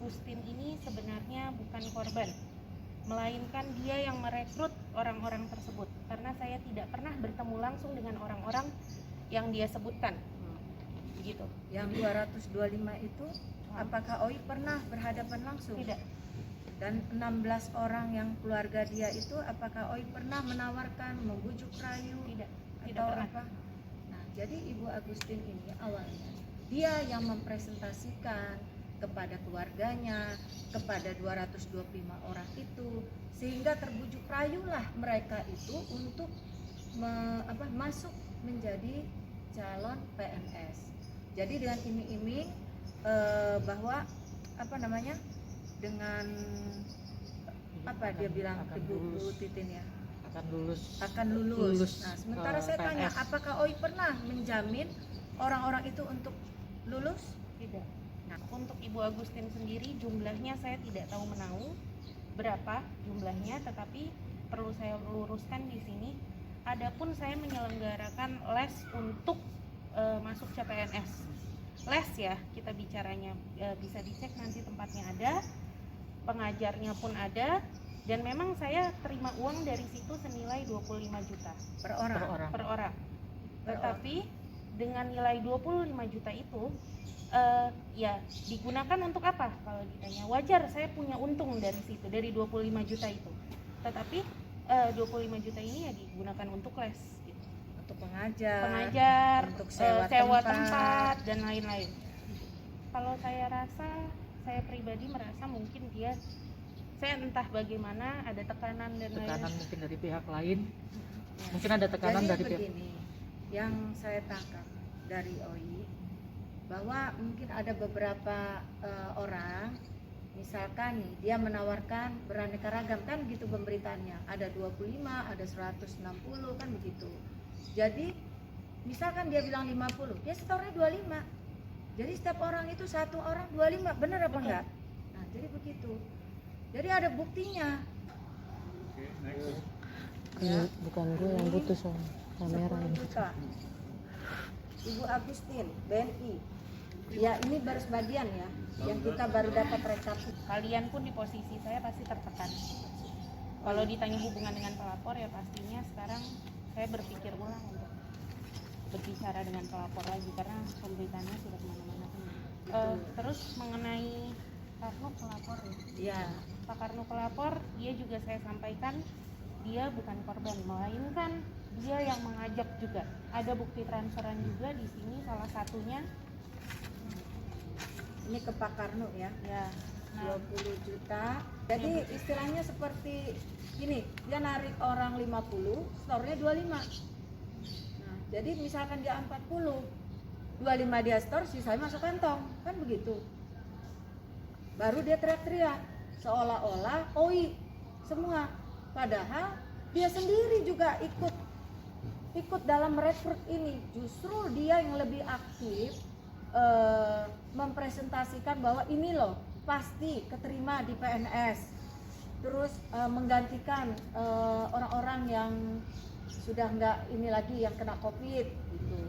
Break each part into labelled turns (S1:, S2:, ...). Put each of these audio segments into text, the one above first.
S1: Agustin ini sebenarnya bukan korban, melainkan dia yang merekrut orang-orang tersebut, karena saya tidak pernah bertemu langsung dengan orang-orang yang dia sebutkan. Begitu.
S2: Yang 225 itu apakah Oi pernah berhadapan langsung?
S1: Tidak.
S2: Dan 16 orang yang keluarga dia itu apakah Oi pernah menawarkan, membujuk rayu?
S1: Tidak
S2: Atau
S1: pernah.
S2: apa? Nah, jadi Ibu Agustin ini awalnya dia yang mempresentasikan kepada keluarganya, kepada 225 orang itu, sehingga terbujuk rayulah mereka itu untuk masuk menjadi calon PNS. Jadi dengan iming-iming bahwa dengan dia bilang Ibu Titin ya, akan lulus. Nah, sementara saya tanya, apakah Oi pernah menjamin orang-orang itu untuk lulus?
S1: Tidak. Nah, untuk Ibu Agustin sendiri jumlahnya saya tidak tahu menahu berapa jumlahnya, tetapi perlu saya luruskan di sini. Adapun saya menyelenggarakan les untuk masuk CPNS. Les ya, kita bicaranya bisa dicek nanti tempatnya ada, pengajarnya pun ada, dan memang saya terima uang dari situ senilai 25 juta
S2: per orang.
S1: Tetapi dengan nilai 25 juta itu ya digunakan untuk apa? Kalau ditanya, wajar saya punya untung dari situ, dari 25 juta itu. Tetapi 25 juta ini ya digunakan untuk les gitu.
S2: Untuk pengajar, untuk
S1: sewa tempat dan lain-lain. Kalau saya pribadi merasa mungkin saya entah bagaimana, ada tekanan dan
S3: lain-lain. Mungkin dari pihak lain.
S2: Ya.
S3: Mungkin ada tekanan.
S2: Jadi
S3: dari
S2: begini, yang saya tangkap dari Oi, bahwa mungkin ada beberapa orang, misalkan nih dia menawarkan beraneka ragam, kan gitu pemberitaannya, ada 25, ada 160, kan begitu. Jadi misalkan dia bilang 50, dia setornya 25. Jadi setiap orang itu satu orang 25, benar apa enggak? Nah, jadi begitu. Jadi ada buktinya.
S4: Ya. Bukan gue yang butuh soal kamera ini.
S2: Ibu Agustin, BNI. Ya, ini baru sebagian ya, yang kita baru dapat rekap.
S1: Kalian pun di posisi saya pasti tertekan. Kalau ditanya hubungan dengan pelapor ya pastinya sekarang saya berpikir ulang untuk berbicara dengan pelapor lagi, karena pemberitaannya sudah kemana-mana. Terus mengenai Karno pelapor
S2: ya,
S1: Pak Karno pelapor, dia juga saya sampaikan dia bukan korban, melainkan dia yang mengajak juga. Ada bukti transferan juga di sini, salah satunya
S2: ini ke Pak Karno ya.
S1: Ya.
S2: 20 juta. Jadi istilahnya seperti gini, dia narik orang 50, store-nya 25. Nah, jadi misalkan dia 40, 25 dia store, sisanya masuk kantong, kan begitu. Baru dia teriak-teriak seolah-olah Oi semua, padahal dia sendiri juga ikut dalam merekrut ini. Justru dia yang lebih aktif mempresentasikan bahwa ini loh pasti keterima di PNS, terus menggantikan orang-orang yang sudah nggak ini lagi, yang kena COVID gitu.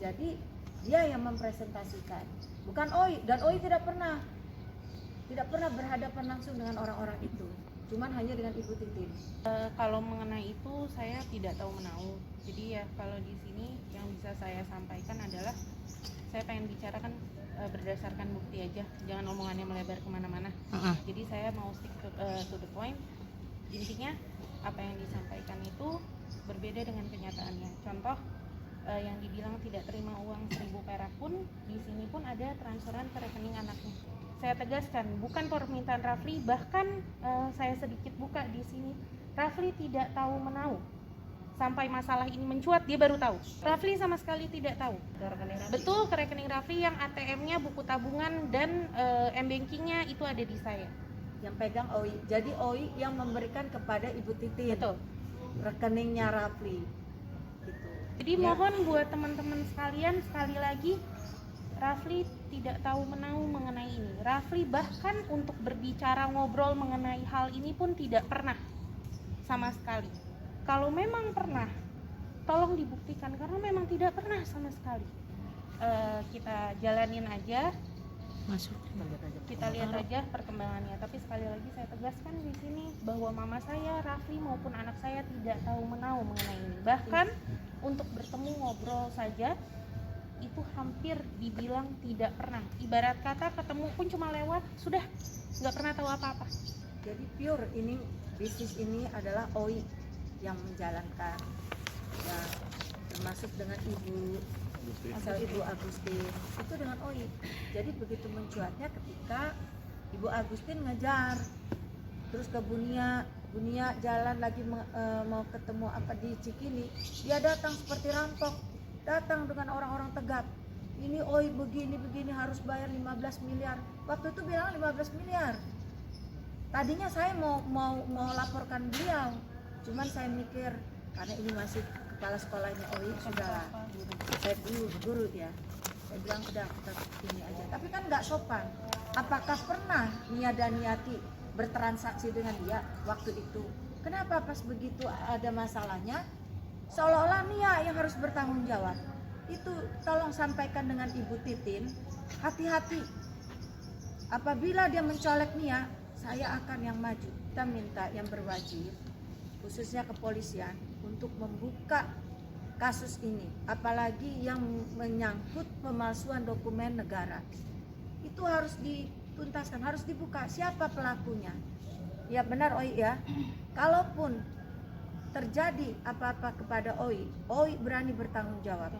S2: Jadi dia yang mempresentasikan, bukan Oi. Dan Oi tidak pernah berhadapan langsung dengan orang-orang itu, cuman hanya dengan Ibu Titin.
S1: Kalau mengenai itu saya tidak tahu menahu. Jadi ya kalau di sini yang bisa saya sampaikan adalah saya pengen bicarakan berdasarkan bukti aja, jangan omongannya melebar kemana-mana. Jadi saya mau stick to the point. Intinya apa yang disampaikan itu berbeda dengan kenyataannya. Contoh yang dibilang tidak terima uang 1000 perak pun di sini pun ada transferan ke rekening anaknya. Saya tegaskan bukan permintaan Rafli, bahkan saya sedikit buka di sini, Rafli tidak tahu menahu. Sampai masalah ini mencuat dia baru tahu. Rafli sama sekali tidak tahu. Betul, ke rekening Rafli yang ATM-nya, buku tabungan dan m-bankingnya itu ada di saya.
S2: Yang pegang Oi. Jadi Oi yang memberikan kepada Ibu Titin.
S1: Betul.
S2: Rekeningnya Rafli. Gitu.
S1: Jadi mohon buat teman-teman sekalian, sekali lagi Rafli tidak tahu menahu mengenai ini. Rafli bahkan untuk berbicara ngobrol mengenai hal ini pun tidak pernah sama sekali. Kalau memang pernah, tolong dibuktikan, karena memang tidak pernah sama sekali. Kita jalanin aja.
S4: masuk.
S1: Kita lihat aja perkembangannya. Tapi sekali lagi saya tegaskan di sini bahwa mama saya, Rafli maupun anak saya tidak tahu menahu mengenai ini. Bahkan untuk bertemu ngobrol saja itu hampir dibilang tidak pernah. Ibarat kata ketemu pun cuma lewat, sudah nggak pernah tahu apa-apa.
S2: Jadi pure ini bisnis ini adalah OI yang menjalankan, ya, termasuk dengan ibu asal Ibu Agustin itu dengan OI. Jadi begitu mencuatnya ketika Ibu Agustin ngejar terus ke Bunia jalan lagi mau ketemu apa di Cikini, dia datang seperti rampok, datang dengan orang-orang tegap. Ini OI begini harus bayar 15 miliar. Waktu itu bilang 15 miliar. Tadinya saya mau laporkan beliau, cuman saya mikir karena ini masih kepala sekolahnya OI, sudahlah. Saya guru ya. Saya bilang udah kita ini aja. Tapi kan nggak sopan. Apakah pernah Nia dan Niati bertransaksi dengan dia waktu itu? Kenapa pas begitu ada masalahnya seolah-olah Nia yang harus bertanggung jawab? Itu tolong sampaikan dengan Ibu Titin, hati-hati. Apabila dia mencolek Nia, saya akan yang maju. Kita minta yang berwajib, khususnya kepolisian, untuk membuka kasus ini, apalagi yang menyangkut pemalsuan dokumen negara. Itu harus dituntaskan, harus dibuka siapa pelakunya. Ya benar OI ya. Kalaupun terjadi apa-apa kepada OI berani bertanggung jawab.